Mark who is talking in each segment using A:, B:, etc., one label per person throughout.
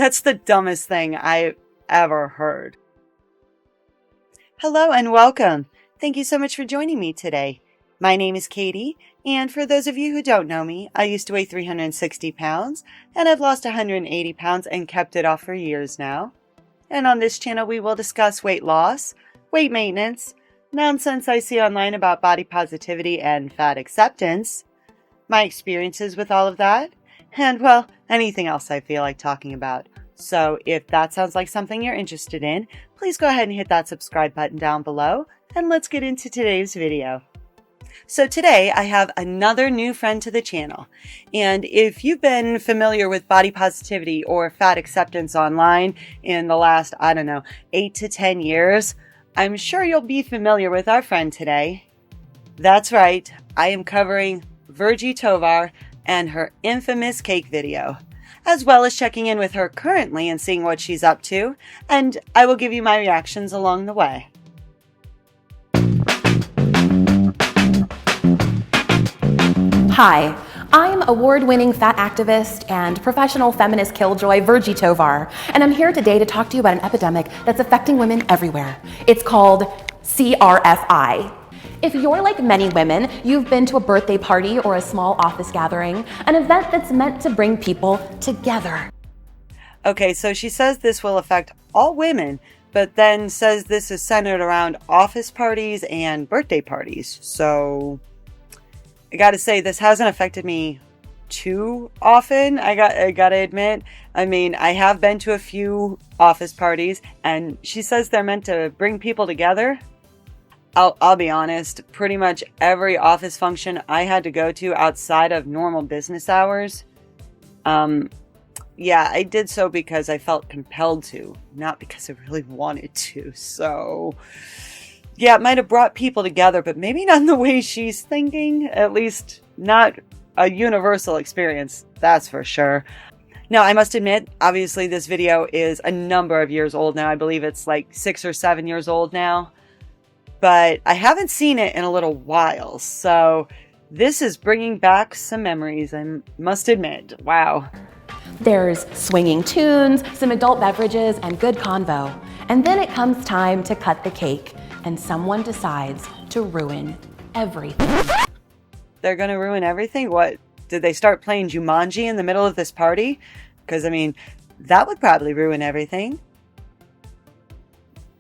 A: That's the dumbest thing I've ever heard. Hello and welcome. Thank you so much for joining me today. My name is Katie, and for those of you who don't know me, I used to weigh 360 pounds, and I've lost 180 pounds and kept it off for years now. And on this channel, we will discuss weight loss, weight maintenance, nonsense I see online about body positivity and fat acceptance, my experiences with all of that, and, well, anything else I feel like talking about. So if that sounds like something you're interested in, please go ahead and hit that subscribe button down below, and let's get into today's video. So today I have another new friend to the channel, and if you've been familiar with body positivity or fat acceptance online in the last, 8 to 10 years, I'm sure you'll be familiar with our friend today. That's right, I am covering Virgie Tovar and her infamous cake video, as well as checking in with her currently and seeing what she's up to, and I will give you my reactions along the way.
B: Hi, I'm award-winning fat activist and professional feminist killjoy Virgie Tovar, and I'm here today to talk to you about an epidemic that's affecting women everywhere. It's called CRFI. If you're like many women, you've been to a birthday party or a small office gathering, an event that's meant to bring people together.
A: Okay, so she says this will affect all women, but then says this is centered around office parties and birthday parties. So I gotta say, this hasn't affected me too often, I gotta admit. I mean, I have been to a few office parties, and she says they're meant to bring people together. I'll be honest, pretty much every office function I had to go to outside of normal business hours, yeah, I did so because I felt compelled to, not because I really wanted to. So yeah, it might have brought people together, but maybe not in the way she's thinking, at least not a universal experience, that's for sure. Now, I must admit, obviously this video is a number of years old now. I believe it's like 6 or 7 years old now. But I haven't seen it in a little while, so this is bringing back some memories, I must admit. Wow.
B: There's swinging tunes, some adult beverages, and good convo. And then it comes time to cut the cake, and someone decides to ruin everything.
A: They're gonna ruin everything? What? Did they start playing Jumanji in the middle of this party? Because, I mean, that would probably ruin everything.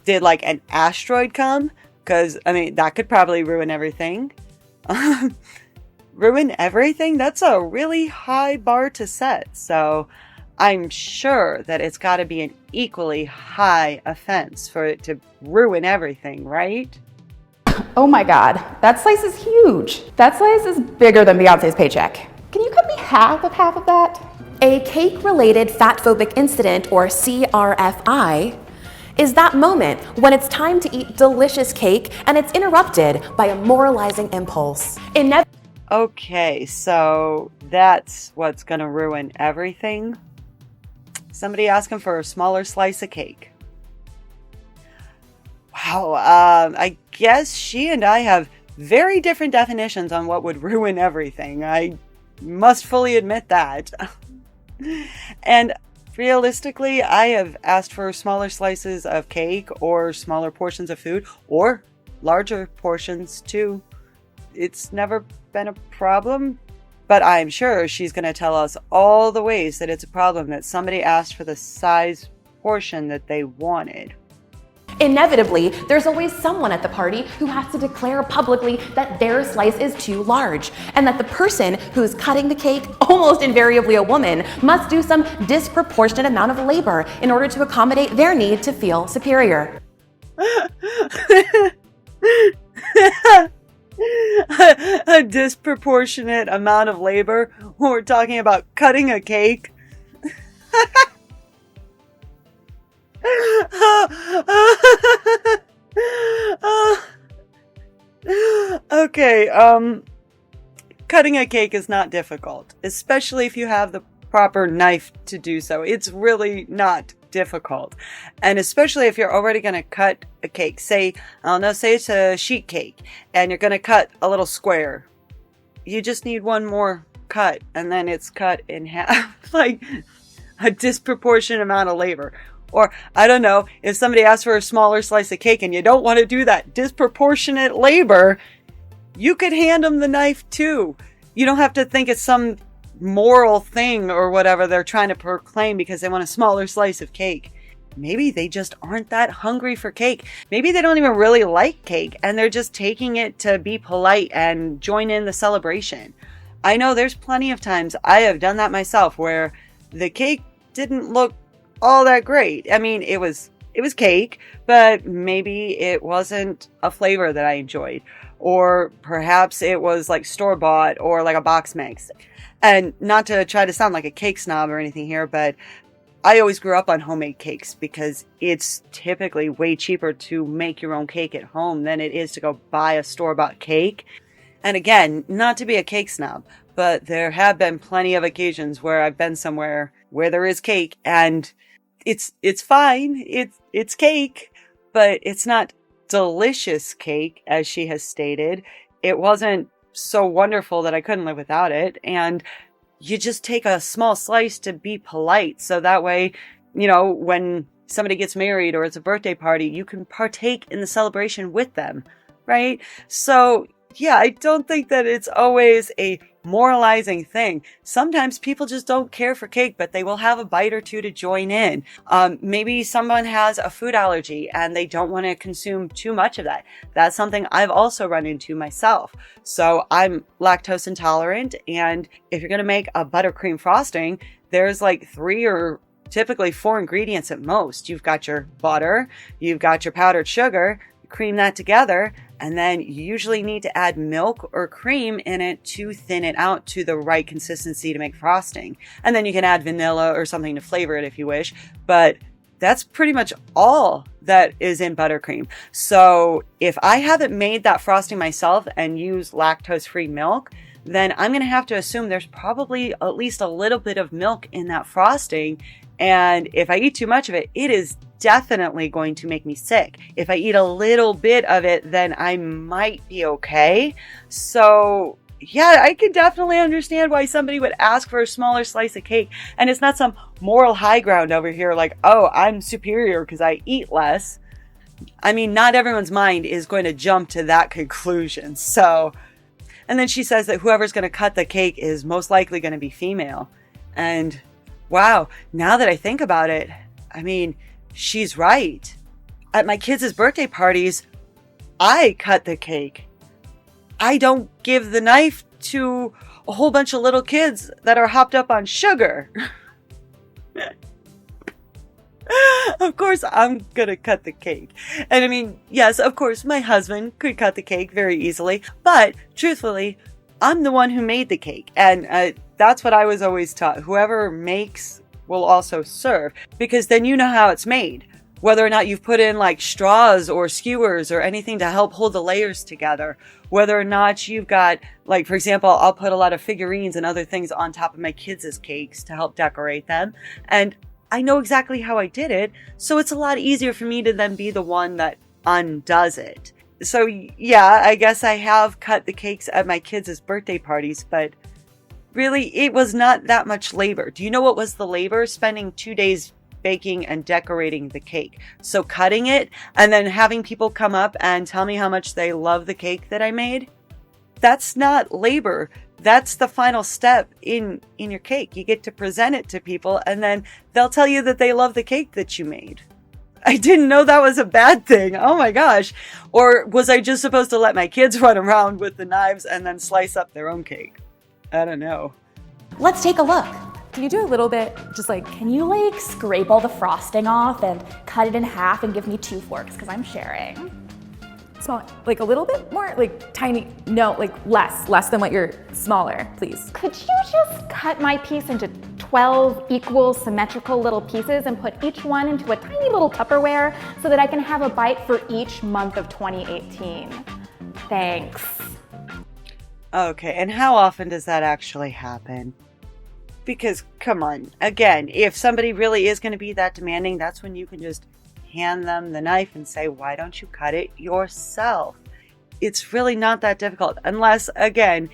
A: Did, like, an asteroid come? Because, I mean, that could probably ruin everything. Ruin everything? That's a really high bar to set. So I'm sure that it's got to be an equally high offense for it to ruin everything, right?
C: Oh my God, that slice is huge. That slice is bigger than Beyonce's paycheck. Can you cut me half of that?
B: A cake-related fat-phobic incident, or CRFI, is that moment when it's time to eat delicious cake and it's interrupted by a moralizing impulse.
A: Okay, so that's what's gonna ruin everything? Somebody asking for a smaller slice of cake. Wow, I guess she and I have very different definitions on what would ruin everything. I must fully admit that. And realistically, I have asked for smaller slices of cake or smaller portions of food or larger portions too. It's never been a problem, but I'm sure she's going to tell us all the ways that it's a problem that somebody asked for the size portion that they wanted.
B: Inevitably, there's always someone at the party who has to declare publicly that their slice is too large, and that the person who's cutting the cake, almost invariably a woman, must do some disproportionate amount of labor in order to accommodate their need to feel superior.
A: A disproportionate amount of labor when we're talking about cutting a cake. Okay, cutting a cake is not difficult, especially if you have the proper knife to do so. It's really not difficult. And especially if you're already going to cut a cake. Say, I don't know, say it's a sheet cake and you're going to cut a little square. You just need one more cut and then it's cut in half. Like, a disproportionate amount of labor. Or, I don't know, if somebody asks for a smaller slice of cake and you don't want to do that disproportionate labor, you could hand them the knife too. You don't have to think it's some moral thing or whatever they're trying to proclaim because they want a smaller slice of cake. Maybe they just aren't that hungry for cake. Maybe they don't even really like cake and they're just taking it to be polite and join in the celebration. I know there's plenty of times I have done that myself where the cake didn't look all that great. I mean, it was cake, but maybe it wasn't a flavor that I enjoyed. Or perhaps it was like store-bought or like a box mix. And not to try to sound like a cake snob or anything here, but I always grew up on homemade cakes because it's typically way cheaper to make your own cake at home than it is to go buy a store-bought cake. And again, not to be a cake snob, but there have been plenty of occasions where I've been somewhere where there is cake and it's fine. It's cake, but it's not delicious cake, as she has stated. It wasn't so wonderful that I couldn't live without it. And you just take a small slice to be polite. So that way, you know, when somebody gets married or it's a birthday party, you can partake in the celebration with them, right? So yeah, I don't think that it's always a moralizing thing. Sometimes people just don't care for cake, but they will have a bite or two to join in. Maybe someone has a food allergy and they don't want to consume too much of that. That's something I've also run into myself. So I'm lactose intolerant, and if you're going to make a buttercream frosting, there's like 3 or typically 4 ingredients at most. You've got your butter, you've got your powdered sugar, cream that together, and then you usually need to add milk or cream in it to thin it out to the right consistency to make frosting. And then you can add vanilla or something to flavor it if you wish, but that's pretty much all that is in buttercream. So if I haven't made that frosting myself and use lactose-free milk, then I'm going to have to assume there's probably at least a little bit of milk in that frosting. And if I eat too much of it, it is definitely going to make me sick. If I eat a little bit of it, then I might be okay. So yeah, I can definitely understand why somebody would ask for a smaller slice of cake. And it's not some moral high ground over here like, oh, I'm superior because I eat less. I mean, not everyone's mind is going to jump to that conclusion. So, and then she says that whoever's going to cut the cake is most likely going to be female. And wow, now that I think about it, I mean, she's right. At my kids' birthday parties, I cut the cake. I don't give the knife to a whole bunch of little kids that are hopped up on sugar. Of course, I'm gonna cut the cake. And I mean, yes, of course, my husband could cut the cake very easily. But truthfully, I'm the one who made the cake. And that's what I was always taught. Whoever makes will also serve, because then you know how it's made. Whether or not you've put in like straws or skewers or anything to help hold the layers together. Whether or not you've got, like, for example, I'll put a lot of figurines and other things on top of my kids' cakes to help decorate them. And I know exactly how I did it. So it's a lot easier for me to then be the one that undoes it. So yeah, I guess I have cut the cakes at my kids' birthday parties, but really, it was not that much labor. Do you know what was the labor? Spending 2 days baking and decorating the cake. So cutting it and then having people come up and tell me how much they love the cake that I made. That's not labor. That's the final step in your cake. You get to present it to people and then they'll tell you that they love the cake that you made. I didn't know that was a bad thing. Oh my gosh. Or was I just supposed to let my kids run around with the knives and then slice up their own cake? I don't know.
B: Let's take a look.
C: Can you do a little bit, just like, can you like scrape all the frosting off and cut it in half and give me 2 forks, because I'm sharing. Small, like a little bit more, like tiny, no, like less than what you're, smaller, please.
D: Could you just cut my piece into 12 equal symmetrical little pieces and put each one into a tiny little Tupperware so that I can have a bite for each month of 2018? Thanks.
A: Okay, and how often does that actually happen? Because, come on, again, if somebody really is going to be that demanding, that's when you can just hand them the knife and say, why don't you cut it yourself? It's really not that difficult, unless, again,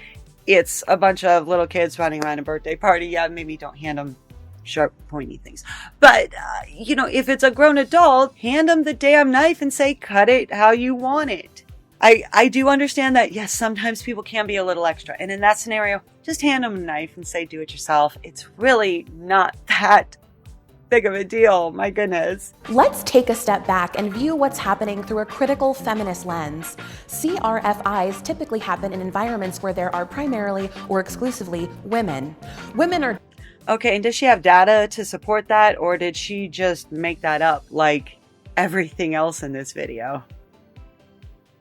A: it's a bunch of little kids running around a birthday party. Yeah, maybe don't hand them sharp, pointy things. But, if it's a grown adult, hand them the damn knife and say, cut it how you want it. I do understand that, yes, sometimes people can be a little extra. And in that scenario, just hand them a knife and say, do it yourself. It's really not that big of a deal. My goodness.
B: Let's take a step back and view what's happening through a critical feminist lens. CRFIs typically happen in environments where there are primarily or exclusively women. Women are...
A: Okay, and does she have data to support that, or did she just make that up like everything else in this video?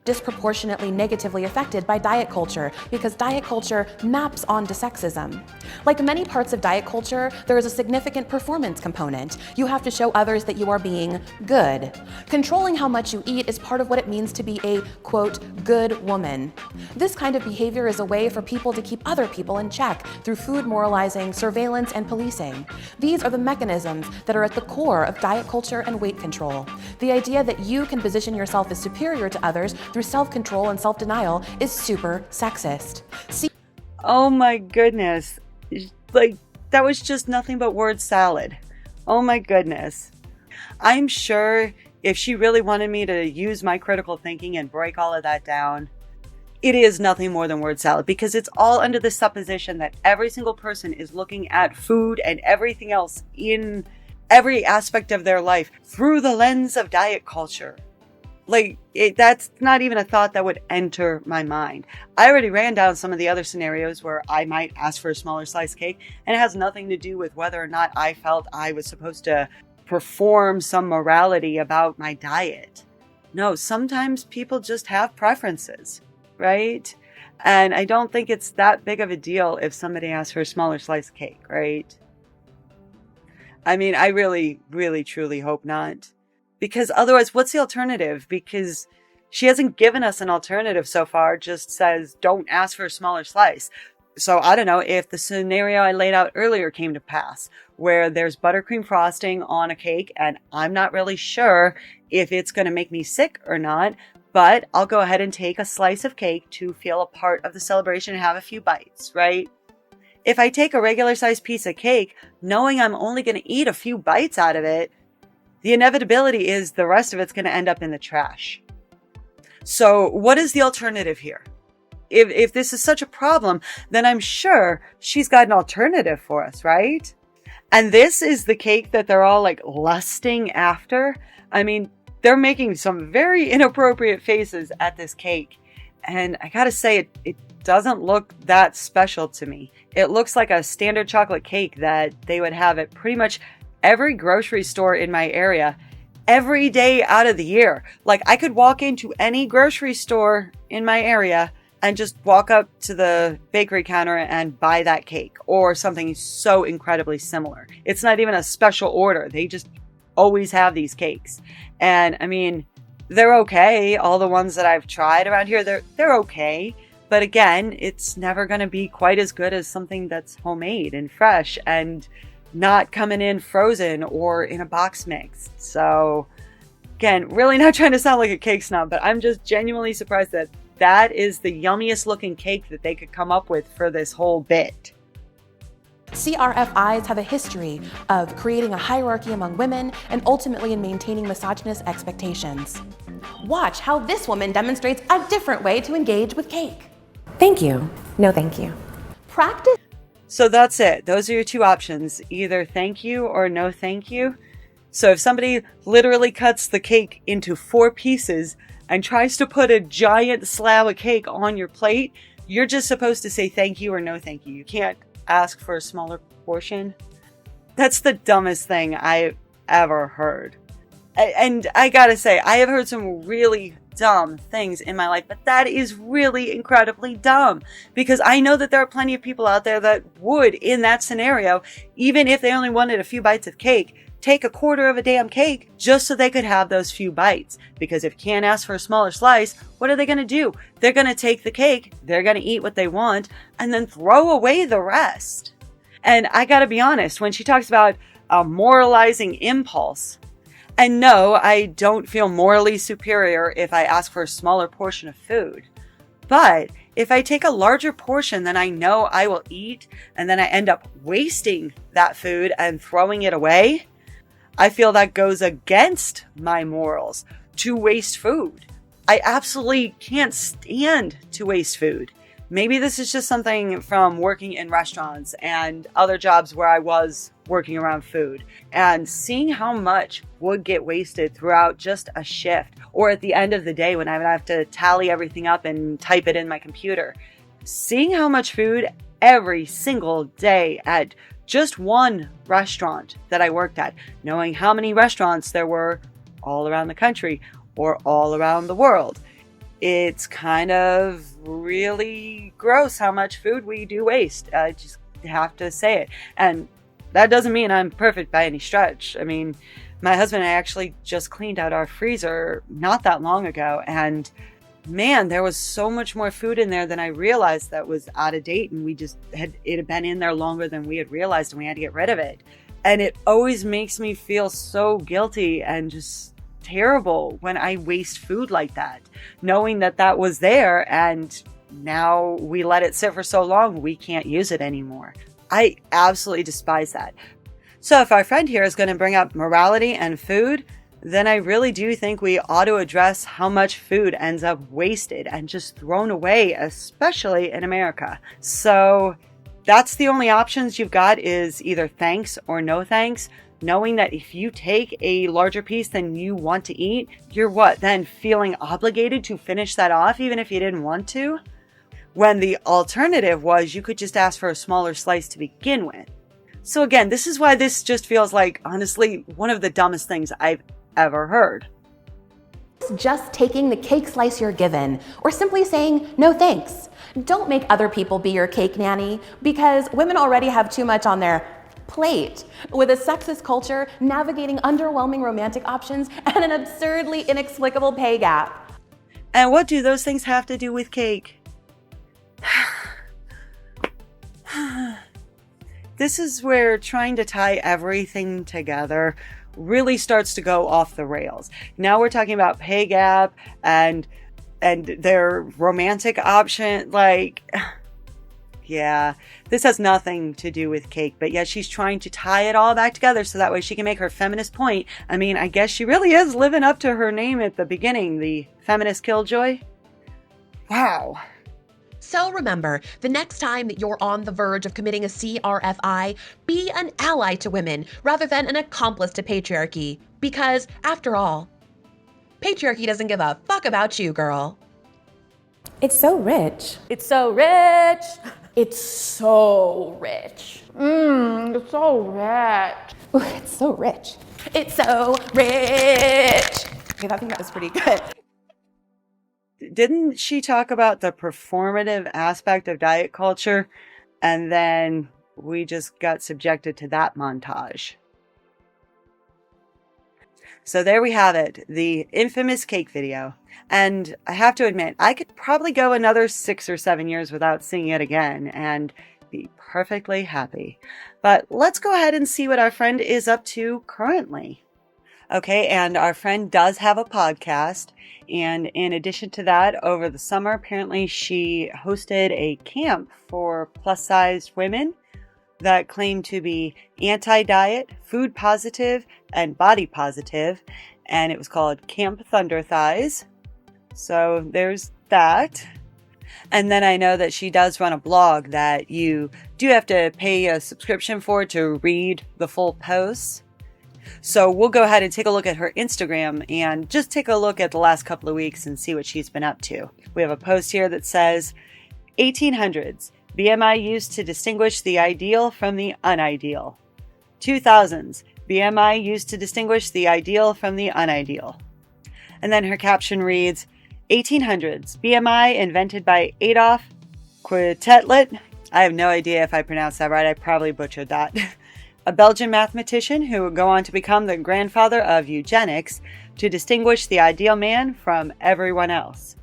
B: Disproportionately negatively affected by diet culture because diet culture maps onto sexism. Like many parts of diet culture, there is a significant performance component. You have to show others that you are being good. Controlling how much you eat is part of what it means to be a, quote, good woman. This kind of behavior is a way for people to keep other people in check through food moralizing, surveillance, and policing. These are the mechanisms that are at the core of diet culture and weight control. The idea that you can position yourself as superior to others through self-control and self-denial is super sexist.
A: Oh my goodness. Like, that was just nothing but word salad. Oh my goodness. I'm sure if she really wanted me to use my critical thinking and break all of that down, it is nothing more than word salad, because it's all under the supposition that every single person is looking at food and everything else in every aspect of their life through the lens of diet culture. Like, that's not even a thought that would enter my mind. I already ran down some of the other scenarios where I might ask for a smaller slice cake, and it has nothing to do with whether or not I felt I was supposed to perform some morality about my diet. No, sometimes people just have preferences, right? And I don't think it's that big of a deal if somebody asks for a smaller slice of cake, right? I mean, I really, really, truly hope not. Because otherwise, what's the alternative? Because she hasn't given us an alternative so far, just says, don't ask for a smaller slice. So I don't know if the scenario I laid out earlier came to pass, where there's buttercream frosting on a cake, and I'm not really sure if it's going to make me sick or not, but I'll go ahead and take a slice of cake to feel a part of the celebration and have a few bites, right? If I take a regular sized piece of cake, knowing I'm only going to eat a few bites out of it, the inevitability is the rest of it's going to end up in the trash. So what is the alternative here? If this is such a problem, then I'm sure she's got an alternative for us, right? And this is the cake that they're all like lusting after. I mean, they're making some very inappropriate faces at this cake. And I gotta say, it doesn't look that special to me. It looks like a standard chocolate cake that they would have at pretty much every grocery store in my area every day out of the year. Like, I could walk into any grocery store in my area and just walk up to the bakery counter and buy that cake or something so incredibly similar. It's not even a special order. They just always have these cakes. And I mean, they're okay. All the ones that I've tried around here, they're okay. But again, it's never going to be quite as good as something that's homemade and fresh and not coming in frozen or in a box mix. So again, really not trying to sound like a cake snob, but I'm just genuinely surprised that that is the yummiest looking cake that they could come up with for this whole bit.
B: CRFIs have a history of creating a hierarchy among women and ultimately in maintaining misogynist expectations. Watch how this woman demonstrates a different way to engage with cake.
E: Thank you. No, thank you.
B: Practice.
A: So that's it. Those are your two options. Either thank you or no thank you. So if somebody literally cuts the cake into 4 pieces and tries to put a giant slab of cake on your plate, you're just supposed to say thank you or no thank you. You can't ask for a smaller portion. That's the dumbest thing I've ever heard. And I gotta say, I have heard some really dumb things in my life, but that is really incredibly dumb, because I know that there are plenty of people out there that would, in that scenario, even if they only wanted a few bites of cake, take a quarter of a damn cake just so they could have those few bites. Because if you can't ask for a smaller slice, what are they going to do? They're going to take the cake, they're going to eat what they want, and then throw away the rest. And I gotta be honest, when she talks about a moralizing impulse, and no, I don't feel morally superior if I ask for a smaller portion of food. But If I take a larger portion than I know I will eat, and then I end up wasting that food and throwing it away, I feel that goes against my morals to waste food. I absolutely can't stand to waste food. Maybe this is just something from working in restaurants and other jobs where I was working around food and seeing how much would get wasted throughout just a shift or at the end of the day when I would have to tally everything up and type it in my computer. Seeing how much food every single day at just one restaurant that I worked at, knowing how many restaurants there were all around the country or all around the world. It's kind of really gross how much food we do waste. I just have to say it. And that doesn't mean I'm perfect by any stretch. I mean, my husband and I actually just cleaned out our freezer not that long ago. And man, there was so much more food in there than I realized that was out of date. And it had been in there longer than we had realized and we had to get rid of it. And it always makes me feel so guilty and just terrible when I waste food like that, knowing that that was there and now we let it sit for so long we can't use it anymore. I absolutely despise that. So if our friend here is going to bring up morality and food, then I really do think we ought to address how much food ends up wasted and just thrown away, especially in America. So that's the only options you've got is either thanks or no thanks. Knowing that if you take a larger piece than you want to eat, you're then feeling obligated to finish that off even if you didn't want to? When the alternative was you could just ask for a smaller slice to begin with. So again, this is why this just feels like, honestly, one of the dumbest things I've ever heard.
B: Just taking the cake slice you're given, or simply saying, no thanks. Don't make other people be your cake nanny, because women already have too much on their plate with a sexist culture, navigating underwhelming romantic options, and an absurdly inexplicable pay gap.
A: And what do those things have to do with cake? This is where trying to tie everything together really starts to go off the rails. Now we're talking about pay gap and their romantic option. Yeah, this has nothing to do with cake, but yet she's trying to tie it all back together so that way she can make her feminist point. I mean, I guess she really is living up to her name at the beginning, the feminist killjoy. Wow.
F: So remember, the next time that you're on the verge of committing a CRFI, be an ally to women rather than an accomplice to patriarchy. Because, after all, patriarchy doesn't give a fuck about you, girl.
E: It's so rich.
C: It's so rich. It's so rich.
D: It's so rich.
E: Ooh, it's so rich.
B: It's so rich.
E: Okay, I think that was pretty good.
A: Didn't she talk about the performative aspect of diet culture? And then we just got subjected to that montage. So there we have it, the infamous cake video. And I have to admit, I could probably go another 6 or 7 years without seeing it again and be perfectly happy. But let's go ahead and see what our friend is up to currently. Okay, and our friend does have a podcast. And in addition to that, over the summer, apparently she hosted a camp for plus-sized women that claimed to be anti-diet, food positive, and body positive. And it was called Camp Thunder Thighs. So there's that. And then I know that she does run a blog that you do have to pay a subscription for to read the full posts. So we'll go ahead and take a look at her Instagram and just take a look at the last couple of weeks and see what she's been up to. We have a post here that says, 1800s, BMI used to distinguish the ideal from the unideal. 2000s, BMI used to distinguish the ideal from the unideal. And then her caption reads, 1800s, BMI invented by Adolf Quetelet. I have no idea if I pronounced that right. I probably butchered that. A Belgian mathematician who would go on to become the grandfather of eugenics to distinguish the ideal man from everyone else.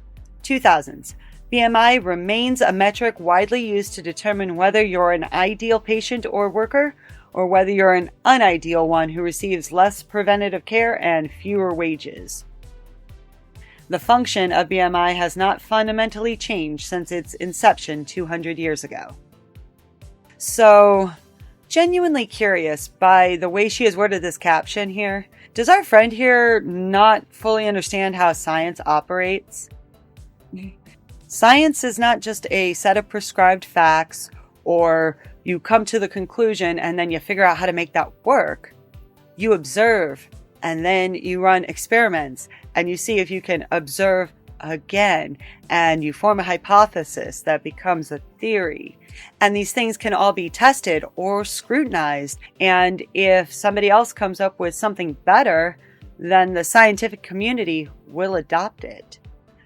A: 2000s. BMI remains a metric widely used to determine whether you're an ideal patient or worker, or whether you're an unideal one who receives less preventative care and fewer wages. The function of BMI has not fundamentally changed since its inception 200 years ago. So, genuinely curious by the way she has worded this caption here, does our friend here not fully understand how science operates? Science is not just a set of prescribed facts, or you come to the conclusion and then you figure out how to make that work. You observe, and then you run experiments, and you see if you can observe again, and you form a hypothesis that becomes a theory. And these things can all be tested or scrutinized, and if somebody else comes up with something better, then the scientific community will adopt it.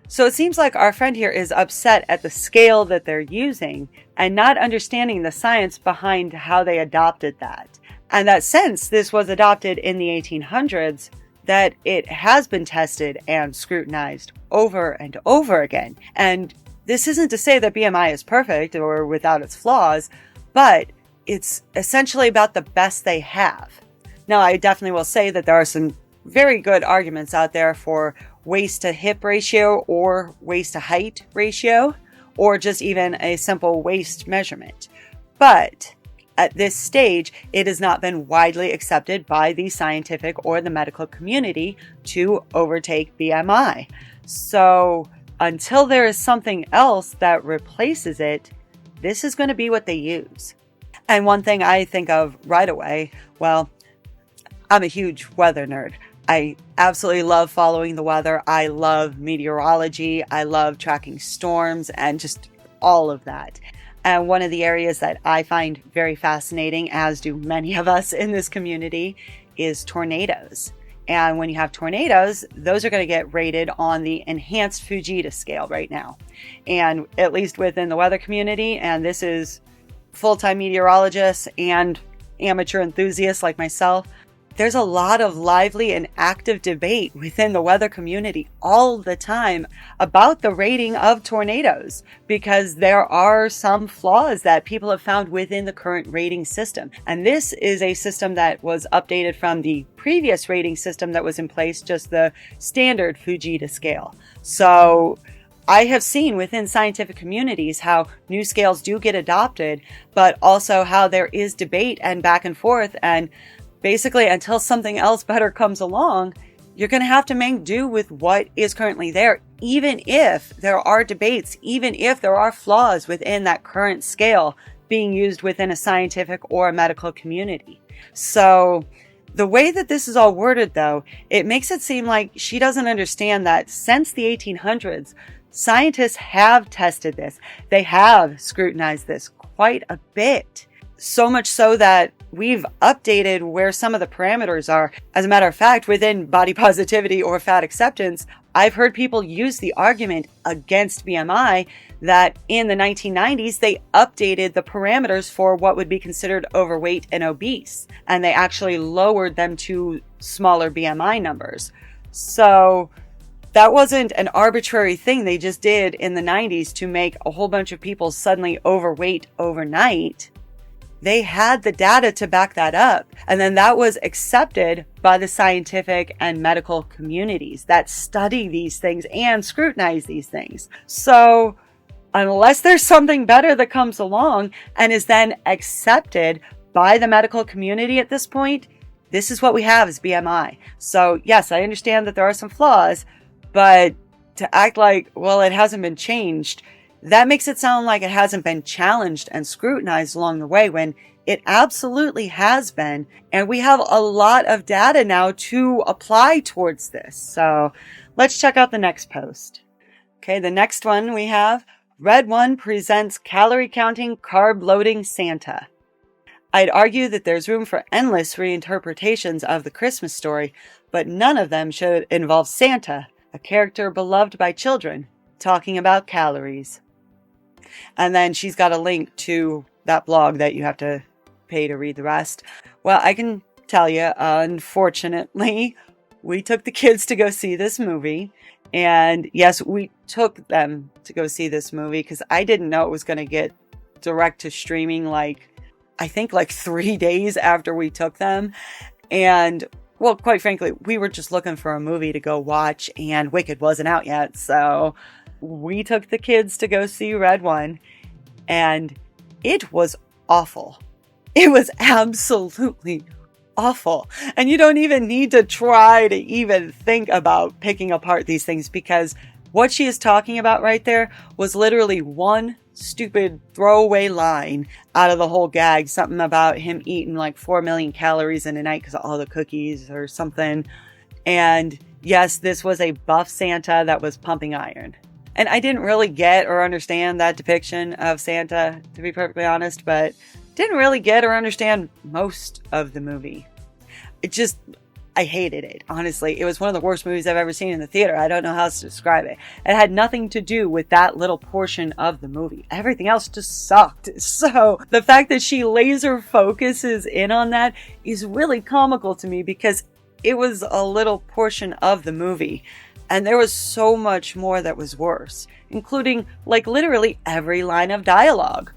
A: So it seems like our friend here is upset at the scale that they're using and not understanding the science behind how they adopted that. And that since this was adopted in the 1800s, that it has been tested and scrutinized over and over again. And this isn't to say that BMI is perfect or without its flaws, but it's essentially about the best they have. Now, I definitely will say that there are some very good arguments out there for waist to hip ratio or waist to height ratio, or just even a simple waist measurement. But at this stage, it has not been widely accepted by the scientific or the medical community to overtake BMI. So until there is something else that replaces it, this is going to be what they use. And one thing I think of right away, well, I'm a huge weather nerd. I absolutely love following the weather. I love meteorology. I love tracking storms and just all of that. And one of the areas that I find very fascinating, as do many of us in this community, is tornadoes. And when you have tornadoes, those are going to get rated on the enhanced Fujita scale right now. And at least within the weather community, and this is full-time meteorologists and amateur enthusiasts like myself, there's a lot of lively and active debate within the weather community all the time about the rating of tornadoes, because there are some flaws that people have found within the current rating system. And this is a system that was updated from the previous rating system that was in place, just the standard Fujita scale. So I have seen within scientific communities how new scales do get adopted, but also how there is debate and back and forth, and basically, until something else better comes along, you're going to have to make do with what is currently there, even if there are debates, even if there are flaws within that current scale being used within a scientific or a medical community. So the way that this is all worded, though, it makes it seem like she doesn't understand that since the 1800s, scientists have tested this. They have scrutinized this quite a bit. So much so that we've updated where some of the parameters are. As a matter of fact, within body positivity or fat acceptance, I've heard people use the argument against BMI that in the 1990s, they updated the parameters for what would be considered overweight and obese, and they actually lowered them to smaller BMI numbers. So that wasn't an arbitrary thing they just did in the 90s to make a whole bunch of people suddenly overweight overnight. They had the data to back that up. And then that was accepted by the scientific and medical communities that study these things and scrutinize these things. So unless there's something better that comes along and is then accepted by the medical community at this point, this is what we have is BMI. So yes, I understand that there are some flaws, but to act like, well, it hasn't been changed, that makes it sound like it hasn't been challenged and scrutinized along the way, when it absolutely has been. And we have a lot of data now to apply towards this. So let's check out the next post. Okay, the next one we have, Red One presents calorie counting, carb loading Santa. I'd argue that there's room for endless reinterpretations of the Christmas story, but none of them should involve Santa, a character beloved by children, talking about calories. And then she's got a link to that blog that you have to pay to read the rest. Well, I can tell you, unfortunately, we took the kids to go see this movie. And yes, we took them to go see this movie because I didn't know it was going to get direct to streaming I think 3 days after we took them. And Well, quite frankly, we were just looking for a movie to go watch, and Wicked wasn't out yet, so we took the kids to go see Red One, and it was awful. It was absolutely awful. And you don't even need to try to even think about picking apart these things, because what she is talking about right there was literally one stupid throwaway line out of the whole gag. Something about him eating like 4 million calories in a night because of all the cookies or something. And yes, this was a buff Santa that was pumping iron. And I didn't really get or understand that depiction of Santa, to be perfectly honest, but didn't really get or understand most of the movie. I hated it, honestly. It was one of the worst movies I've ever seen in the theater. I don't know how else to describe it. It had nothing to do with that little portion of the movie. Everything else just sucked. So the fact that she laser focuses in on that is really comical to me, because it was a little portion of the movie. And there was so much more that was worse, including like literally every line of dialogue.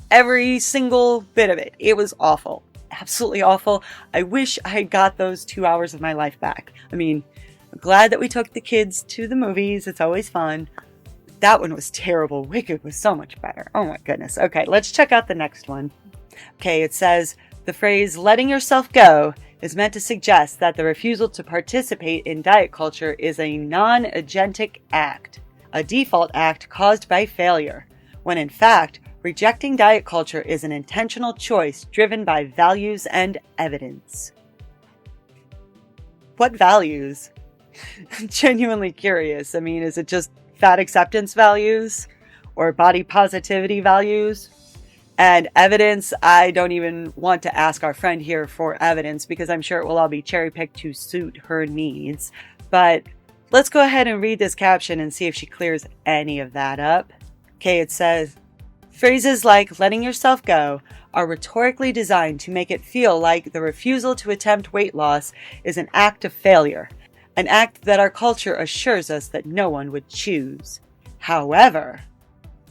A: Every single bit of it. It was awful. Absolutely awful. I wish I had got those 2 hours of my life back. I mean, I'm glad that we took the kids to the movies. It's always fun. That one was terrible. Wicked was so much better. Oh my goodness. Okay, let's check out the next one. Okay, it says, the phrase letting yourself go is meant to suggest that the refusal to participate in diet culture is a non-agentic act, a default act caused by failure, when in fact, rejecting diet culture is an intentional choice driven by values and evidence. What values? I'm genuinely curious. I mean, is it just fat acceptance values or body positivity values? And evidence, I don't even want to ask our friend here for evidence, because I'm sure it will all be cherry-picked to suit her needs. But let's go ahead and read this caption and see if she clears any of that up. Okay, it says, phrases like letting yourself go are rhetorically designed to make it feel like the refusal to attempt weight loss is an act of failure, an act that our culture assures us that no one would choose. However,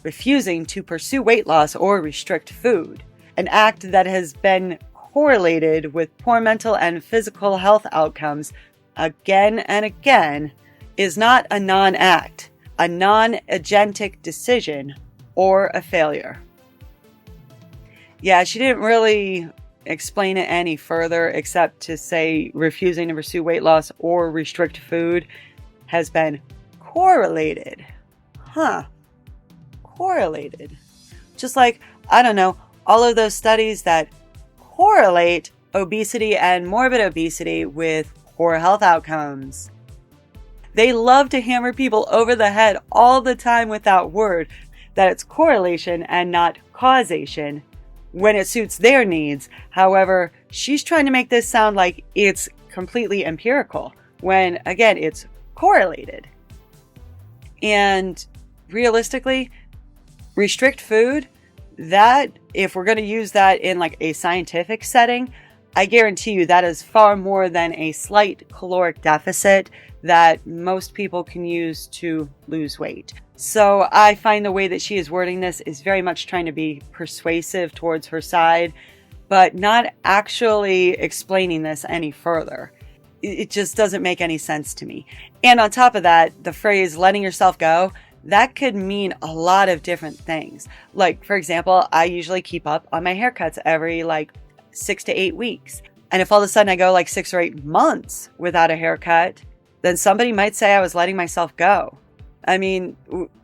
A: refusing to pursue weight loss or restrict food, an act that has been correlated with poor mental and physical health outcomes again and again, is not a non-act, a non-agentic decision, or a failure. Yeah, she didn't really explain it any further, except to say refusing to pursue weight loss or restrict food has been correlated. Correlated. Just like, I don't know, all of those studies that correlate obesity and morbid obesity with poor health outcomes. They love to hammer people over the head all the time with that word, that it's correlation and not causation when it suits their needs. However, she's trying to make this sound like it's completely empirical, when again, it's correlated. And realistically, restrict food, that, if we're going to use that in like a scientific setting, I guarantee you that is far more than a slight caloric deficit that most people can use to lose weight. So I find the way that she is wording this is very much trying to be persuasive towards her side, but not actually explaining this any further. It just doesn't make any sense to me. And on top of that, the phrase letting yourself go, that could mean a lot of different things. Like, for example, I usually keep up on my haircuts every 6 to 8 weeks. And if all of a sudden I go 6 or 8 months without a haircut, then somebody might say I was letting myself go. I mean,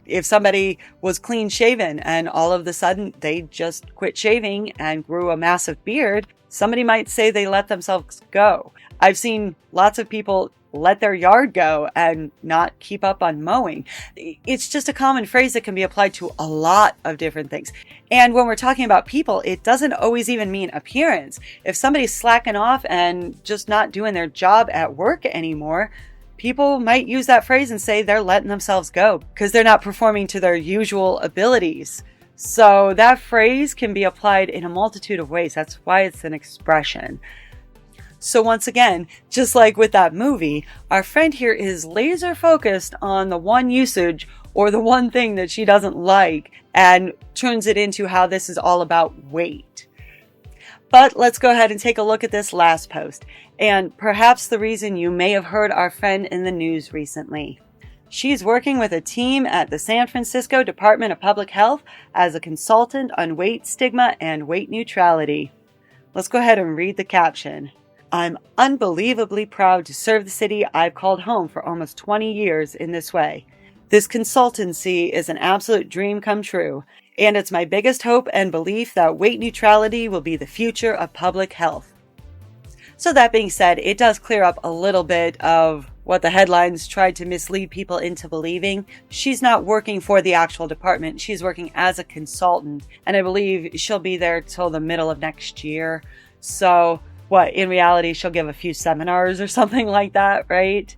A: if somebody was clean shaven and all of a sudden they just quit shaving and grew a massive beard, somebody might say they let themselves go. I've seen lots of people let their yard go and not keep up on mowing. It's just a common phrase that can be applied to a lot of different things. And when we're talking about people, it doesn't always even mean appearance. If somebody's slacking off and just not doing their job at work anymore, people might use that phrase and say they're letting themselves go because they're not performing to their usual abilities. So that phrase can be applied in a multitude of ways. That's why it's an expression. So once again, just like with that movie, our friend here is laser focused on the one usage or the one thing that she doesn't like and turns it into how this is all about weight. But let's go ahead and take a look at this last post, and perhaps the reason you may have heard our friend in the news recently. She's working with a team at the San Francisco Department of Public Health as a consultant on weight stigma and weight neutrality. Let's go ahead and read the caption. I'm unbelievably proud to serve the city I've called home for almost 20 years in this way. This consultancy is an absolute dream come true, and it's my biggest hope and belief that weight neutrality will be the future of public health. So that being said, it does clear up a little bit of what the headlines tried to mislead people into believing. She's not working for the actual department. She's working as a consultant, and I believe she'll be there till the middle of next year. So in reality, she'll give a few seminars or something like that, right?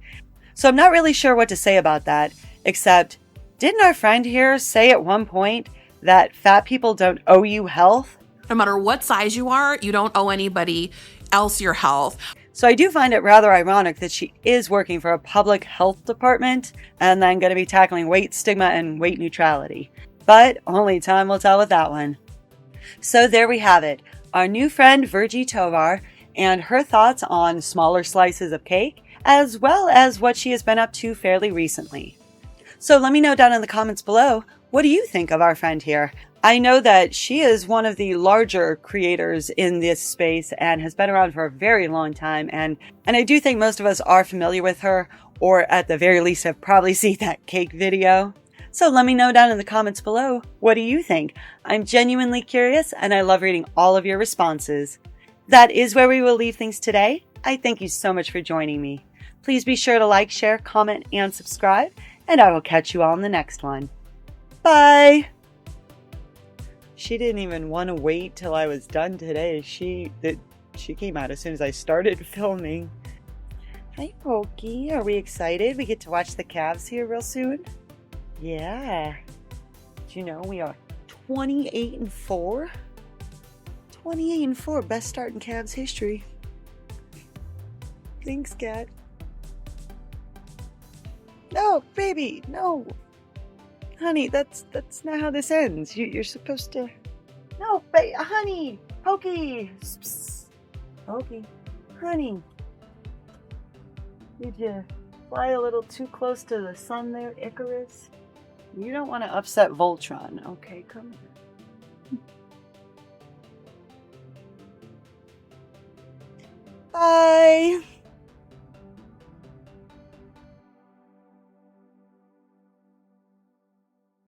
A: So I'm not really sure what to say about that, except didn't our friend here say at one point that fat people don't owe you health?
G: No matter what size you are, you don't owe anybody else your health.
A: So I do find it rather ironic that she is working for a public health department and then going to be tackling weight stigma and weight neutrality. But only time will tell with that one. So there we have it. Our new friend Virgie Tovar and her thoughts on smaller slices of cake, as well as what she has been up to fairly recently. So let me know down in the comments below, what do you think of our friend here? I know that she is one of the larger creators in this space and has been around for a very long time, and I do think most of us are familiar with her, or at the very least have probably seen that cake video. So let me know down in the comments below, what do you think? I'm genuinely curious and I love reading all of your responses. That is where we will leave things today. I thank you so much for joining me. Please be sure to like, share, comment, and subscribe, and I will catch you all in the next one. Bye! She didn't even want to wait till I was done today. She came out as soon as I started filming. Hi, Pokey. Are we excited? We get to watch the calves here real soon? Yeah. Do you know we are 28-4? 28-4, best start in Cavs history. Thanks, Cat. No, baby, no. Honey, that's not how this ends. You're supposed to... No, honey, Pokey. Psst. Pokey, honey. Did you fly a little too close to the sun there, Icarus? You don't want to upset Voltron. Okay, come here. Bye.